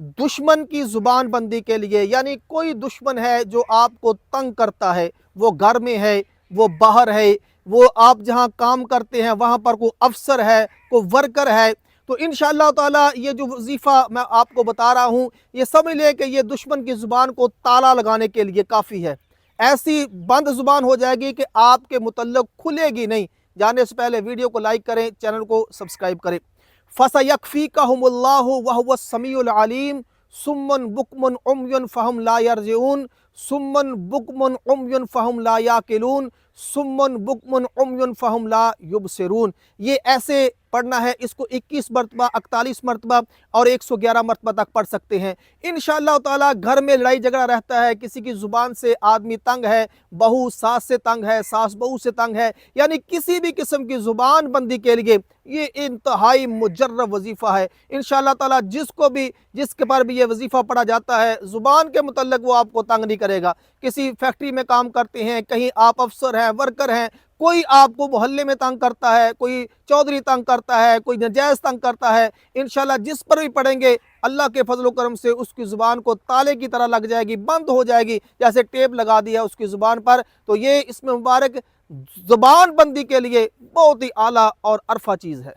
दुश्मन की ज़ुबान बंदी के लिए, यानी कोई दुश्मन है जो आपको तंग करता है, वो घर में है, वो बाहर है, वो आप जहाँ काम करते हैं वहाँ पर कोई अफसर है, कोई वर्कर है, तो इंशाअल्लाह ताला ये जो वजीफ़ा मैं आपको बता रहा हूँ, ये समझ लें कि ये दुश्मन की ज़ुबान को ताला लगाने के लिए काफ़ी है। ऐसी बंद ज़ुबान हो जाएगी कि आपके मुतल्लिक़ खुलेगी नहीं। जाने से पहले वीडियो को लाइक करें, चैनल को सब्सक्राइब करें। फसयकफ़ीकहुमुल्लाहु वहुवस समीउल अलीम सुम्मन बुकमुन उम्युन फ़हम ला यरजिऊन सुम्मन बुकमुन उम्युन फ़हम ला याकिलून सुम्मन बुकमुन उम्युन फ़हम ला युबसिरून। ये ऐसे पढ़ना है, इसको 21 मरतबा, 41 मरतबा और 111 मरतबा तक पढ़ सकते हैं। इंशाअल्लाह ताला घर में लड़ाई झगड़ा रहता है, किसी की ज़ुबान से आदमी तंग है, बहू सास से तंग है, सास बहू से तंग है, यानी किसी भी किस्म की ज़ुबान बंदी के लिए ये इंतहाई मुजर्रब वजीफ़ा है। इंशाअल्लाह ताला जिसके पर भी ये वजीफ़ा पढ़ा जाता है, ज़ुबान के मुतल्लिक़ वो आपको तंग नहीं करेगा। किसी फैक्ट्री में काम करते हैं, कहीं आप अफसर हैं, वर्कर हैं, कोई आपको मोहल्ले में तंग करता है, कोई चौधरी तंग करता है, कोई नजायज़ तंग करता है, इंशाअल्लाह जिस पर भी पढ़ेंगे अल्लाह के फजल करम से उसकी ज़ुबान को ताले की तरह लग जाएगी, बंद हो जाएगी, जैसे टेप लगा दिया उसकी ज़ुबान पर। तो ये इसमें मुबारक ज़ुबान बंदी के लिए बहुत ही आला और अरफा चीज़ है।